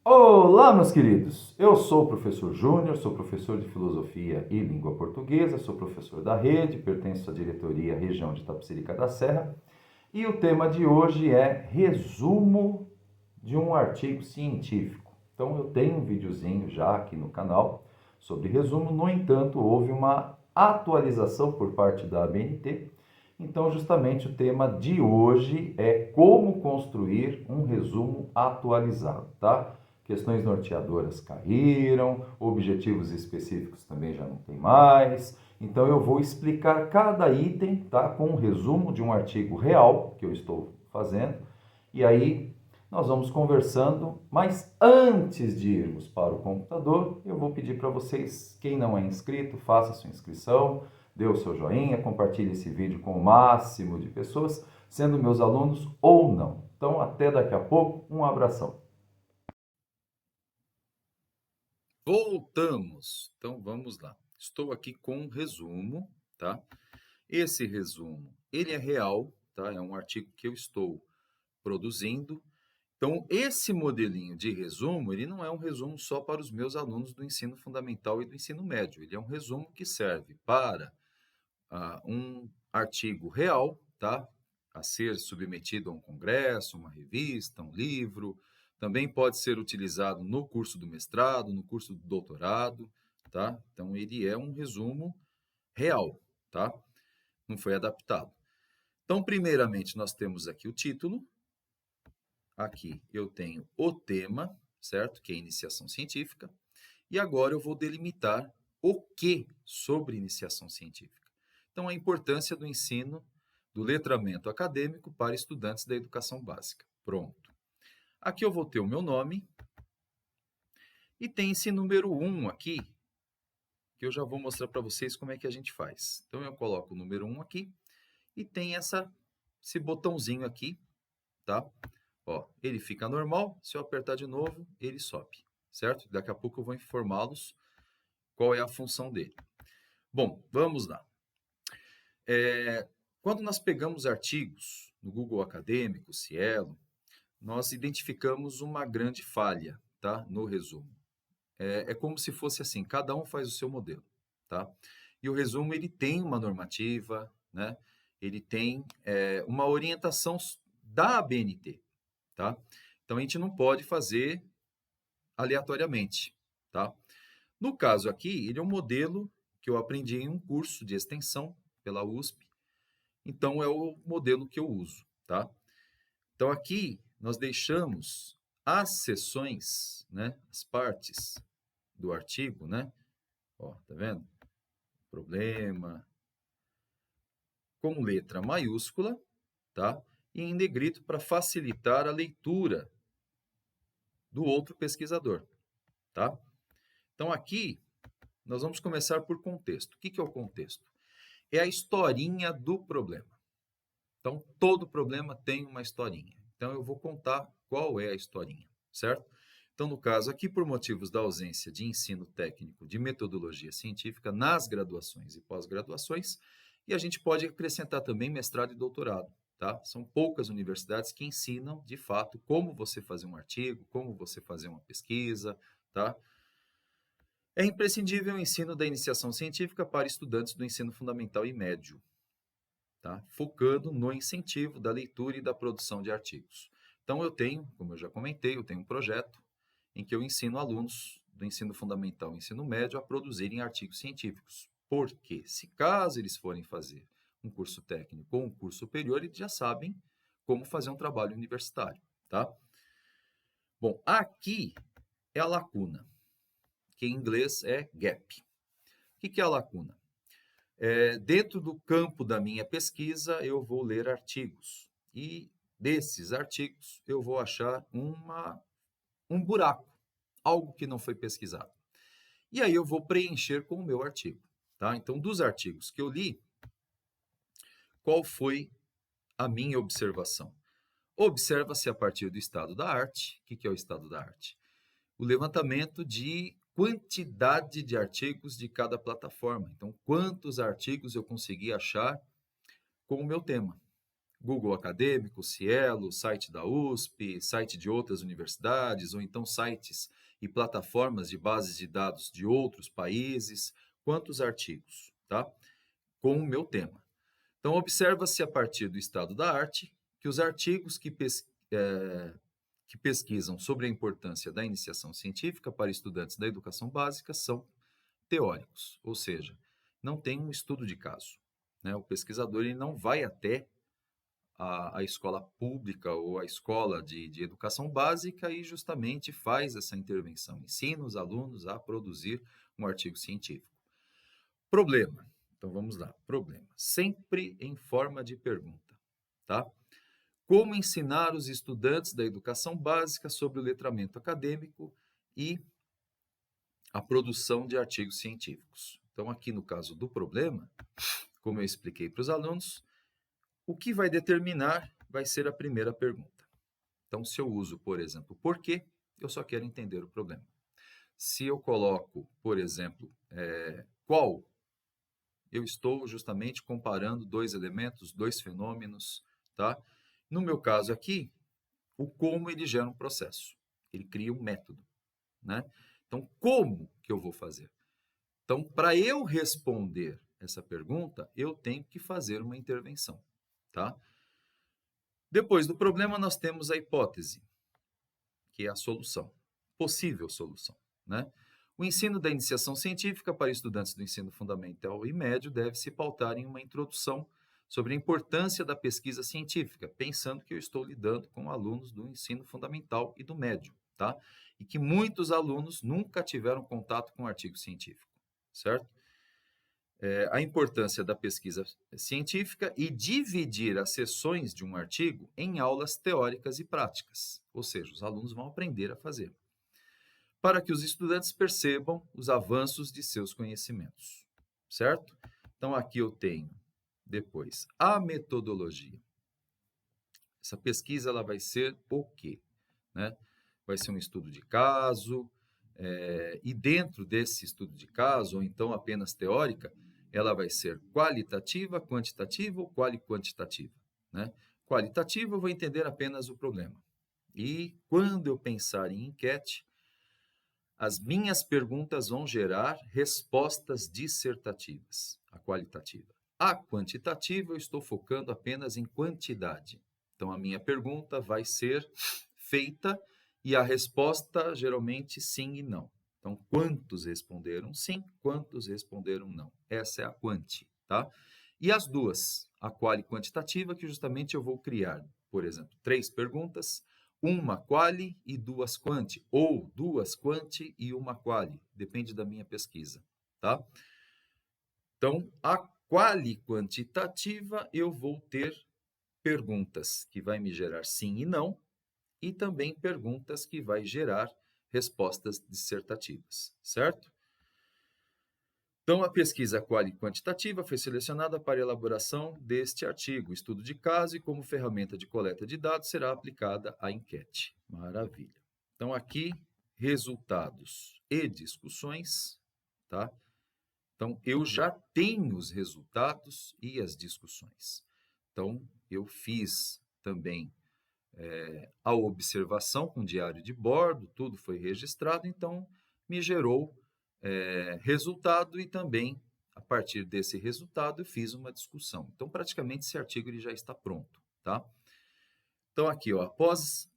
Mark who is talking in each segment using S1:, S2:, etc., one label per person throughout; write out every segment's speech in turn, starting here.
S1: Olá, meus queridos! Eu sou o professor Júnior, sou professor de Filosofia e Língua Portuguesa, sou professor da rede, pertenço à diretoria Região de Itapecerica da Serra e o tema de hoje é resumo de um artigo científico. Então, eu tenho um videozinho já aqui no canal sobre resumo, no entanto, houve uma atualização por parte da ABNT. Então, justamente o tema de hoje é como construir um resumo atualizado, tá? Questões norteadoras caíram, objetivos específicos também já não tem mais. Então eu vou explicar cada item, tá, com um resumo de um artigo real que eu estou fazendo. E aí nós vamos conversando, mas antes de irmos para o computador, eu vou pedir para vocês, quem não é inscrito, faça sua inscrição, dê o seu joinha, compartilhe esse vídeo com o máximo de pessoas, sendo meus alunos ou não. Então até daqui a pouco, um abração.
S2: Voltamos. Então vamos lá. Estou aqui com um resumo, tá? Esse resumo, ele é real, tá? É um artigo que eu estou produzindo. Então, esse modelinho de resumo, ele não é um resumo só para os meus alunos do ensino fundamental e do ensino médio. Ele é um resumo que serve para um artigo real, tá? A ser submetido a um congresso, uma revista, um livro. Também pode ser utilizado no curso do mestrado, no curso do doutorado, tá? Então, ele é um resumo real, tá? Não foi adaptado. Então, primeiramente, nós temos aqui o título. Aqui eu tenho o tema, certo? Que é iniciação científica. E agora eu vou delimitar o que sobre iniciação científica. Então, a importância do ensino do letramento acadêmico para estudantes da educação básica. Pronto. Aqui eu vou ter o meu nome e tem esse número 1 aqui, que eu já vou mostrar para vocês como é que a gente faz. Então, eu coloco o número 1 aqui e tem esse botãozinho aqui, tá? Ó, ele fica normal, se eu apertar de novo, ele sobe, certo? Daqui a pouco eu vou informá-los qual é a função dele. Bom, vamos lá. Quando nós pegamos artigos no Google Acadêmico, Cielo, nós identificamos uma grande falha, tá? No resumo. É como se fosse assim, cada um faz o seu modelo, tá? E o resumo, ele tem uma normativa, né? Ele tem uma orientação da ABNT, tá? Então, a gente não pode fazer aleatoriamente, tá? No caso aqui, ele é um modelo que eu aprendi em um curso de extensão pela USP, então é o modelo que eu uso, tá? Então aqui nós deixamos as seções, né, as partes do artigo, né? Ó, tá vendo? Problema com letra maiúscula, tá? E em negrito para facilitar a leitura do outro pesquisador, tá? Então aqui nós vamos começar por contexto. O que é o contexto? É a historinha do problema. Então, todo problema tem uma historinha. Então, eu vou contar qual é a historinha, certo? Então, no caso aqui, por motivos da ausência de ensino técnico de metodologia científica nas graduações e pós-graduações, e a gente pode acrescentar também mestrado e doutorado, tá? São poucas universidades que ensinam, de fato, como você fazer um artigo, como você fazer uma pesquisa, tá? É imprescindível o ensino da iniciação científica para estudantes do ensino fundamental e médio, tá? Focando no incentivo da leitura e da produção de artigos. Então, eu tenho, como eu já comentei, eu tenho um projeto em que eu ensino alunos do ensino fundamental e ensino médio a produzirem artigos científicos. Porque, se caso eles forem fazer um curso técnico ou um curso superior, eles já sabem como fazer um trabalho universitário, tá? Bom, aqui é a lacuna, que em inglês é gap. O que é a lacuna? Dentro do campo da minha pesquisa, eu vou ler artigos. E desses artigos, eu vou achar um buraco, algo que não foi pesquisado. E aí eu vou preencher com o meu artigo. Tá? Então, dos artigos que eu li, qual foi a minha observação? Observa-se a partir do estado da arte. O que é o estado da arte? O levantamento de quantidade de artigos de cada plataforma. Então, quantos artigos eu consegui achar com o meu tema, Google Acadêmico, Cielo, site da USP, site de outras universidades, ou então sites e plataformas de bases de dados de outros países, quantos artigos, tá? Com o meu tema. Então, observa-se a partir do estado da arte que os artigos que pesquisam sobre a importância da iniciação científica para estudantes da educação básica são teóricos, ou seja, não tem um estudo de caso, né? O pesquisador ele não vai até a escola pública ou a escola de educação básica e justamente faz essa intervenção, ensina os alunos a produzir um artigo científico. Problema. Então vamos lá. Problema. Sempre em forma de pergunta, tá? Como ensinar os estudantes da educação básica sobre o letramento acadêmico e a produção de artigos científicos? Então, aqui no caso do problema, como eu expliquei para os alunos, o que vai determinar vai ser a primeira pergunta. Então, se eu uso, por exemplo, por quê, eu só quero entender o problema. Se eu coloco, por exemplo, qual, eu estou justamente comparando dois elementos, dois fenômenos, tá? No meu caso aqui, o como ele gera um processo. Ele cria um método, né? Então, como que eu vou fazer? Então, para eu responder essa pergunta, eu tenho que fazer uma intervenção, tá? Depois do problema, nós temos a hipótese, que é a solução, possível solução, né? O ensino da iniciação científica para estudantes do ensino fundamental e médio deve se pautar em uma introdução sobre a importância da pesquisa científica, pensando que eu estou lidando com alunos do ensino fundamental e do médio, tá? E que muitos alunos nunca tiveram contato com artigo científico, certo? A importância da pesquisa científica e dividir as sessões de um artigo em aulas teóricas e práticas, ou seja, os alunos vão aprender a fazer, para que os estudantes percebam os avanços de seus conhecimentos, certo? Então, aqui eu tenho, depois, a metodologia. Essa pesquisa ela vai ser o quê? Né? Vai ser um estudo de caso, e dentro desse estudo de caso, ou então apenas teórica, ela vai ser qualitativa, quantitativa ou quali-quantitativa, né? Qualitativa, eu vou entender apenas o problema. E quando eu pensar em enquete, as minhas perguntas vão gerar respostas dissertativas, a qualitativa. A quantitativa, eu estou focando apenas em quantidade. Então, a minha pergunta vai ser feita e a resposta, geralmente, sim e não. Então, quantos responderam sim, quantos responderam não. Essa é a quanti, tá? E as duas, a quali quantitativa, que justamente eu vou criar, por exemplo, 3 perguntas, uma quali e 2 quanti, ou 2 quanti e uma quali, depende da minha pesquisa, tá? Então, a quali quantitativa, eu vou ter perguntas que vai me gerar sim e não, e também perguntas que vai gerar respostas dissertativas, certo? Então, a pesquisa quali-quantitativa foi selecionada para a elaboração deste artigo. Estudo de caso e como ferramenta de coleta de dados será aplicada a enquete. Maravilha. Então, aqui, resultados e discussões, tá? Então, eu já tenho os resultados e as discussões. Então, eu fiz também a observação com diário de bordo, tudo foi registrado, então me gerou resultado e também, a partir desse resultado, eu fiz uma discussão. Então, praticamente, esse artigo ele já está pronto, tá? Então, aqui, ó, após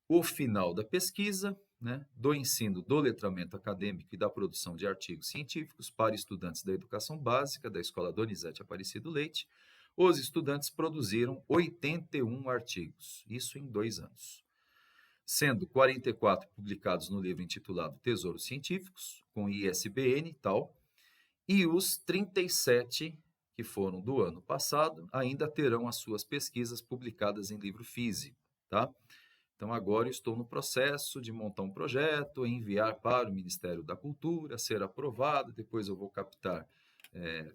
S2: o final da pesquisa, né, do ensino do letramento acadêmico e da produção de artigos científicos para estudantes da educação básica da Escola Donizete Aparecido Leite, os estudantes produziram 81 artigos, isso em 2 anos, sendo 44 publicados no livro intitulado Tesouros Científicos, com ISBN e tal, e os 37 que foram do ano passado ainda terão as suas pesquisas publicadas em livro físico, tá? Então, agora eu estou no processo de montar um projeto, enviar para o Ministério da Cultura, ser aprovado, depois eu vou captar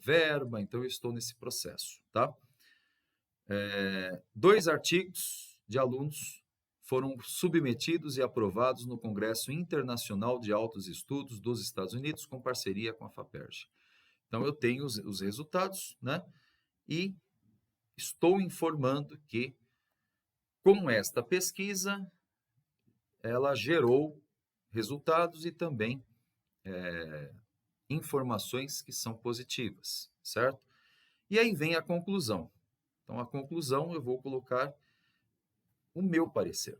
S2: verba, então eu estou nesse processo, tá? 2 artigos de alunos foram submetidos e aprovados no Congresso Internacional de Altos Estudos dos Estados Unidos, com parceria com a FAPERJ. Então, eu tenho os resultados, né? E estou informando que, com esta pesquisa, ela gerou resultados e também informações que são positivas, certo? E aí vem a conclusão. Então, a conclusão eu vou colocar o meu parecer,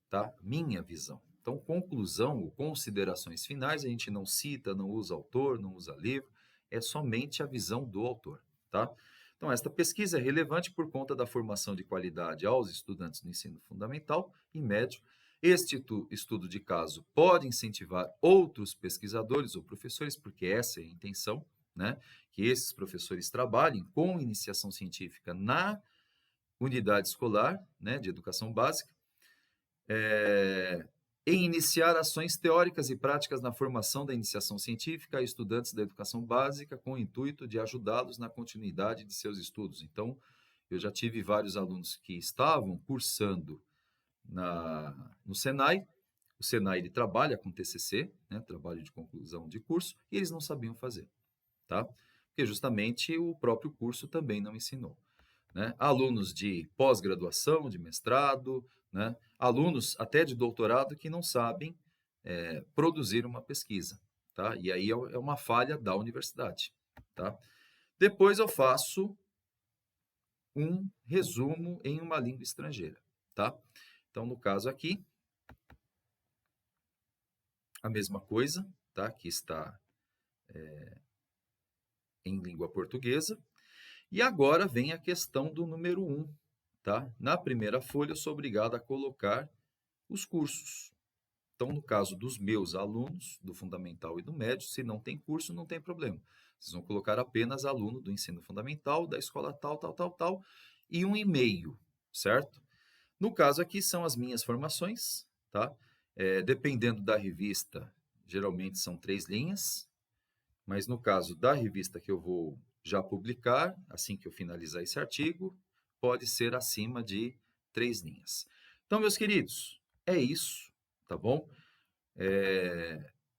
S2: tá? Minha visão. Então, conclusão ou considerações finais, a gente não cita, não usa autor, não usa livro, é somente a visão do autor, tá? Então, esta pesquisa é relevante por conta da formação de qualidade aos estudantes no ensino fundamental e médio. Este estudo de caso pode incentivar outros pesquisadores ou professores, porque essa é a intenção, né? Que esses professores trabalhem com iniciação científica na unidade escolar, né, de educação básica, em iniciar ações teóricas e práticas na formação da iniciação científica a estudantes da educação básica, com o intuito de ajudá-los na continuidade de seus estudos. Então, eu já tive vários alunos que estavam cursando no Senai. O Senai ele trabalha com TCC, né, trabalho de conclusão de curso, e eles não sabiam fazer, tá? Porque justamente o próprio curso também não ensinou. Né? Alunos de pós-graduação, de mestrado, né? Alunos até de doutorado que não sabem produzir uma pesquisa, tá? E aí é uma falha da universidade, tá? Depois eu faço um resumo em uma língua estrangeira, tá? Então, no caso aqui, a mesma coisa, tá? Que está em língua portuguesa. E agora vem a questão do número 1, tá? Na primeira folha eu sou obrigado a colocar os cursos. Então, no caso dos meus alunos, do fundamental e do médio, se não tem curso, não tem problema. Vocês vão colocar apenas aluno do ensino fundamental, da escola tal, tal, tal, tal, e um e-mail, certo? No caso aqui são as minhas formações, tá? Dependendo da revista, geralmente são 3 linhas, mas no caso da revista que eu vou já publicar, assim que eu finalizar esse artigo, pode ser acima de 3 linhas. Então, meus queridos, é isso, tá bom?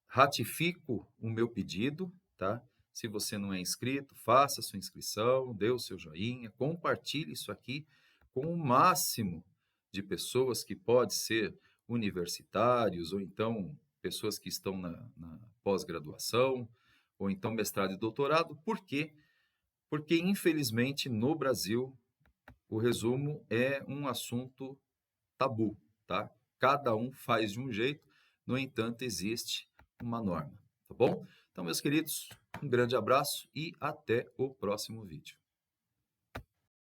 S2: Ratifico o meu pedido, tá? Se você não é inscrito, faça a sua inscrição, dê o seu joinha, compartilhe isso aqui com o máximo de pessoas que pode ser universitários ou então pessoas que estão na pós-graduação ou então mestrado e doutorado. Por quê? Porque, infelizmente, no Brasil, o resumo é um assunto tabu, tá? Cada um faz de um jeito, no entanto, existe uma norma, tá bom? Então, meus queridos, um grande abraço e até o próximo vídeo.